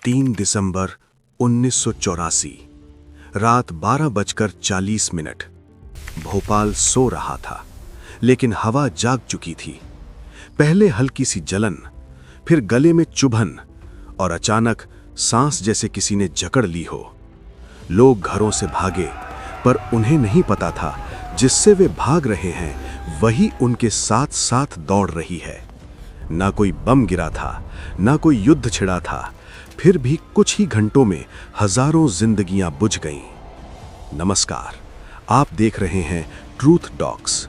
3 दिसंबर 1984 रात 12:40 भोपाल सो रहा था, लेकिन हवा जाग चुकी थी। पहले हल्की सी जलन, फिर गले में चुभन और अचानक सांस जैसे किसी ने जकड़ ली हो। लोग घरों से भागे, पर उन्हें नहीं पता था जिससे वे भाग रहे हैं वही उनके साथ साथ दौड़ रही है। ना कोई बम गिरा था, ना कोई युद्ध छिड़ा था, फिर भी कुछ ही घंटों में हजारों जिंदगियां बुझ गईं। नमस्कार, आप देख रहे हैं ट्रूथ टॉक्स,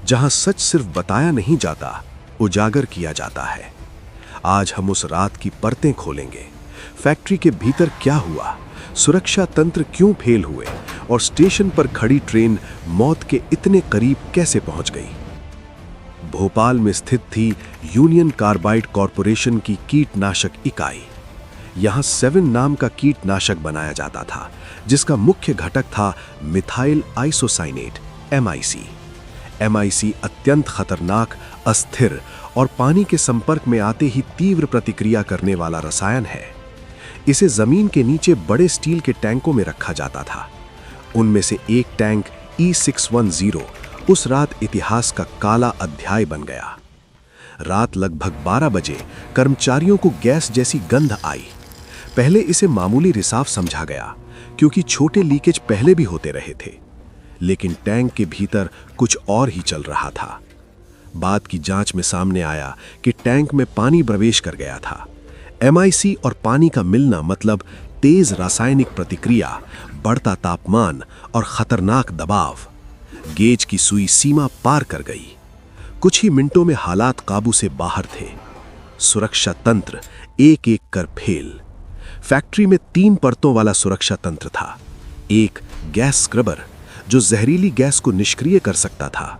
जहां सच सिर्फ बताया नहीं जाता, उजागर किया जाता है। आज हम उस रात की परतें खोलेंगे। फैक्ट्री के भीतर क्या हुआ, सुरक्षा तंत्र क्यों फेल हुए और स्टेशन पर खड़ी ट्रेन मौत के इतने करीब कैसे पहुंच गई। भोपाल में स्थित थी यूनियन कार्बाइड कॉरपोरेशन की कीटनाशक इकाई। यहां 7 नाम का कीटनाशक बनाया जाता था, जिसका मुख्य घटक था मिथाइल आइसोसाइनेट MIC। MIC अत्यंत खतरनाक, अस्थिर और पानी के संपर्क में आते ही तीव्र प्रतिक्रिया करने वाला रसायन है। इसे जमीन के नीचे बड़े स्टील के टैंकों में रखा जाता था। उनमें से एक टैंक E610 उस रात इतिहास का काला अध्याय बन गया। रात लगभग 12 बजे कर्मचारियों को गैस जैसी गंध आई। पहले इसे मामूली रिसाव समझा गया, क्योंकि छोटे लीकेज पहले भी होते रहे थे, लेकिन टैंक के भीतर कुछ और ही चल रहा था। बाद की जांच में सामने आया कि टैंक में पानी प्रवेश कर गया था। MIC और पानी का मिलना मतलब तेज रासायनिक प्रतिक्रिया, बढ़ता तापमान और खतरनाक दबाव। गेज की सुई सीमा पार कर गई। कुछ ही मिनटों में हालात काबू से बाहर थे। सुरक्षा तंत्र एक एक कर फेल। फैक्ट्री में 3 परतों वाला सुरक्षा तंत्र था। एक गैस स्क्रबर, जो जहरीली गैस को निष्क्रिय कर सकता था,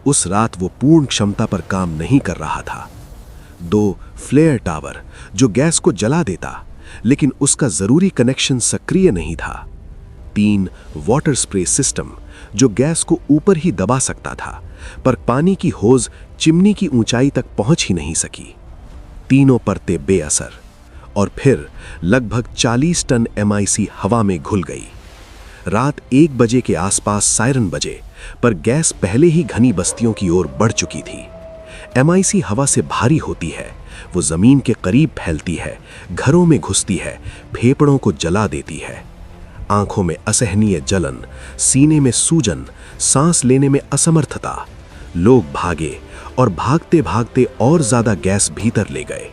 उस रात वो पूर्ण क्षमता पर काम नहीं कर रहा था। 2 फ्लेयर टावर, जो गैस को जला देता, लेकिन उसका जरूरी कनेक्शन सक्रिय नहीं था। 3 वाटर स्प्रे सिस्टम, जो गैस को ऊपर ही दबा सकता था, पर पानी की होज चिमनी की ऊंचाई तक पहुंच ही नहीं सकी। तीनों परतें बेअसर, और फिर लगभग 40 टन MIC हवा में घुल गई। रात 1 बजे के आसपास सायरन बजे, पर गैस पहले ही घनी बस्तियों की ओर बढ़ चुकी थी। MIC हवा से भारी होती है, वो जमीन के करीब फैलती है, घरों में घुसती है, फेफड़ों को जला देती है। आंखों में असहनीय जलन, सीने में सूजन, सांस लेने में असमर्थता। लोग भागे और भागते भागते और ज्यादा गैस भीतर ले गए।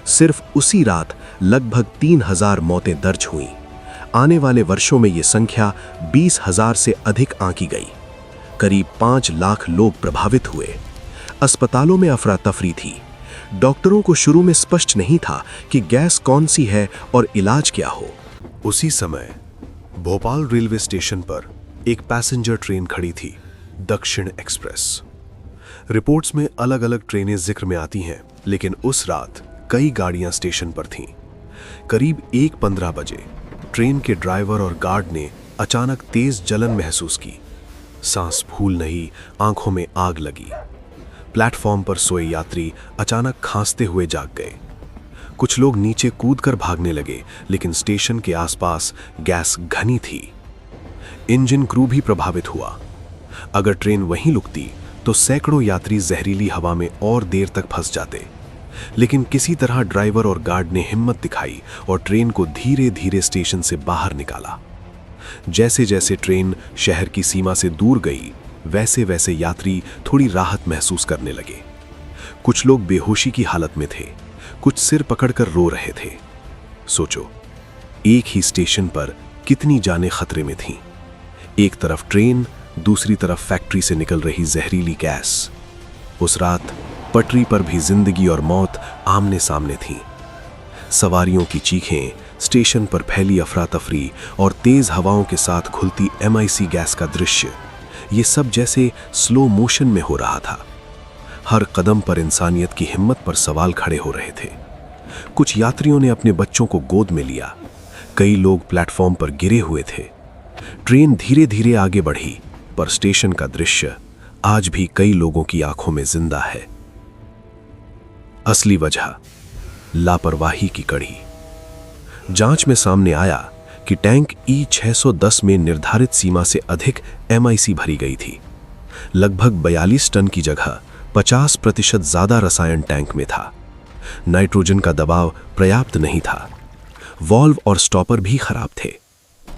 सिर्फ उसी रात लगभग 3000 मौतें दर्ज हुईं। आने वाले वर्षों में ये संख्या 20,000 से अधिक आंकी गई। करीब 5 लाख लोग प्रभावित हुए। अस्पतालों में अफरा तफरी थी। डॉक्टरों को शुरू में स्पष्ट नहीं था कि गैस कौन सी है और इलाज क्या हो। उसी समय भोपाल रेलवे स्टेशन पर एक पैसेंजर ट्रेन खड़ी थी, दक्षिण एक्सप्रेस। रिपोर्ट्स में अलग अलग ट्रेनें जिक्र में आती हैं, लेकिन उस रात कई गाड़ियां स्टेशन पर थीं। करीब 1:15 बजे ट्रेन के ड्राइवर और गार्ड ने अचानक तेज जलन महसूस की। सांस फूल नहीं, आंखों में आग लगी। प्लेटफॉर्म पर सोए यात्री अचानक खांसते हुए जाग गए। कुछ लोग नीचे कूदकर भागने लगे, लेकिन स्टेशन के आसपास गैस घनी थी। इंजन क्रू भी प्रभावित हुआ। अगर ट्रेन वहीं रुकती तो सैकड़ों यात्री जहरीली हवा में और देर तक फंस जाते, लेकिन किसी तरह ड्राइवर और गार्ड ने हिम्मत दिखाई और ट्रेन को धीरे धीरे स्टेशन से बाहर निकाला। जैसे जैसे ट्रेन शहर की सीमा से दूर गई, वैसे वैसे यात्री थोड़ी राहत महसूस करने लगे। कुछ लोग बेहोशी की हालत में थे, कुछ सिर पकड़कर रो रहे थे। सोचो, एक ही स्टेशन पर कितनी जानें खतरे में थीं। एक तरफ ट्रेन, दूसरी तरफ फैक्ट्री से निकल रही जहरीली गैस। उस रात पटरी पर भी जिंदगी और मौत आमने सामने थी। सवारियों की चीखें, स्टेशन पर फैली अफरा तफरी और तेज हवाओं के साथ घुलती MIC गैस का दृश्य, ये सब जैसे स्लो मोशन में हो रहा था। हर कदम पर इंसानियत की हिम्मत पर सवाल खड़े हो रहे थे। कुछ यात्रियों ने अपने बच्चों को गोद में लिया। कई लोग प्लेटफॉर्म पर गिरे हुए थे। ट्रेन धीरे धीरे आगे बढ़ी, पर स्टेशन का दृश्य आज भी कई लोगों की आंखों में जिंदा है। असली वजह, लापरवाही की कड़ी। जांच में सामने आया कि टैंक E610 में निर्धारित सीमा से अधिक MIC भरी गई थी। लगभग 42 टन की जगह 50% ज्यादा रसायन टैंक में था। नाइट्रोजन का दबाव पर्याप्त नहीं था। वॉल्व और स्टॉपर भी खराब थे।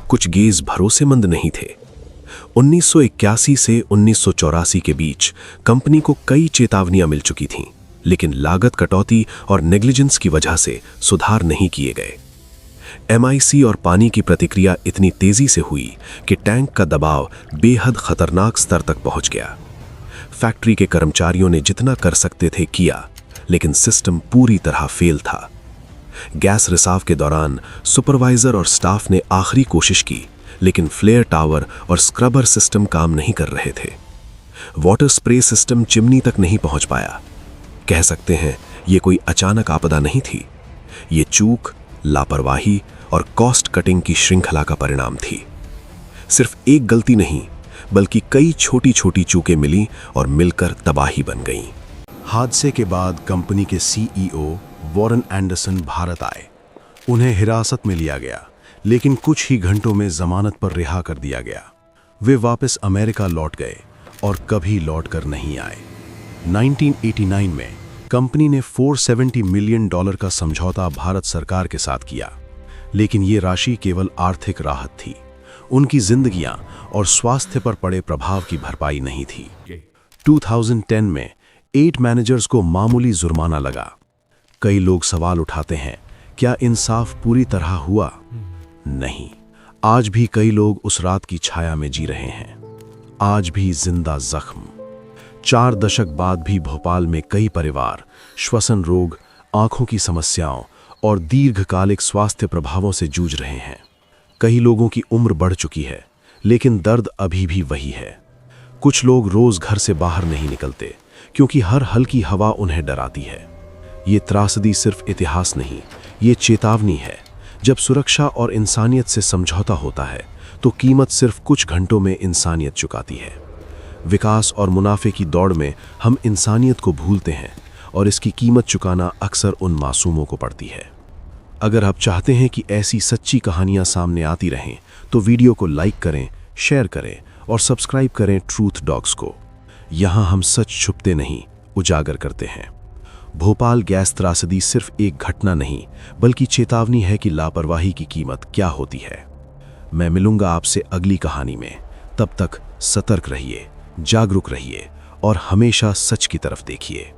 कुछ गेज भरोसेमंद नहीं थे। 1981 से 1984 के बीच कंपनी को कई चेतावनियां मिल चुकी थीं, लेकिन लागत कटौती और नेग्लिजेंस की वजह से सुधार नहीं किए गए। MIC और पानी की प्रतिक्रिया इतनी तेजी से हुई कि टैंक का दबाव बेहद खतरनाक स्तर तक पहुंच गया। फैक्ट्री के कर्मचारियों ने जितना कर सकते थे किया, लेकिन सिस्टम पूरी तरह फेल था। गैस रिसाव के दौरान सुपरवाइजर और स्टाफ ने आखिरी कोशिश की, लेकिन फ्लेयर टावर और स्क्रबर सिस्टम काम नहीं कर रहे थे। वाटर स्प्रे सिस्टम चिमनी तक नहीं पहुंच पाया। कह सकते हैं ये कोई अचानक आपदा नहीं थी। ये चूक, लापरवाही और कॉस्ट कटिंग की श्रृंखला का परिणाम थी। सिर्फ एक गलती नहीं, बल्कि कई छोटी छोटी चूकें मिली और मिलकर तबाही बन गईं। हादसे के बाद कंपनी के CEO वॉरेन एंडरसन भारत आए। उन्हें हिरासत में लिया गया, लेकिन कुछ ही घंटों में जमानत पर रिहा कर दिया गया। वे वापस अमेरिका लौट गए और कभी लौटकर नहीं आए। 1989 में कंपनी ने $470 मिलियन का समझौता भारत सरकार के साथ किया, लेकिन ये राशि केवल आर्थिक राहत थी। उनकी जिंदगियां और स्वास्थ्य पर पड़े प्रभाव की भरपाई नहीं थी। 2010 में 8 मैनेजर्स को मामूली जुर्माना लगा। कई लोग सवाल उठाते हैं, क्या इंसाफ पूरी तरह हुआ? नहीं। आज भी कई लोग उस रात की छाया में जी रहे हैं। आज भी जिंदा जख्म। 4 दशक बाद भी भोपाल में कई परिवार श्वसन रोग, आंखों की समस्याओं और दीर्घकालिक स्वास्थ्य प्रभावों से जूझ रहे हैं। कई लोगों की उम्र बढ़ चुकी है, लेकिन दर्द अभी भी वही है। कुछ लोग रोज घर से बाहर नहीं निकलते क्योंकि हर हल्की हवा उन्हें डराती है। ये त्रासदी सिर्फ इतिहास नहीं, ये चेतावनी है। जब सुरक्षा और इंसानियत से समझौता होता है, तो कीमत सिर्फ कुछ घंटों में इंसानियत चुकाती है। विकास और मुनाफे की दौड़ में हम इंसानियत को भूलते हैं और इसकी कीमत चुकाना अक्सर उन मासूमों को पड़ती है। अगर आप चाहते हैं कि ऐसी सच्ची कहानियां सामने आती रहें, तो वीडियो को लाइक करें, शेयर करें और सब्सक्राइब करें ट्रूथ डॉग्स को। यहाँ हम सच छुपते नहीं, उजागर करते हैं। भोपाल गैस त्रासदी सिर्फ एक घटना नहीं, बल्कि चेतावनी है कि लापरवाही की कीमत क्या होती है। मैं मिलूंगा आपसे अगली कहानी में। तब तक सतर्क रहिए, जागरूक रहिए और हमेशा सच की तरफ देखिए।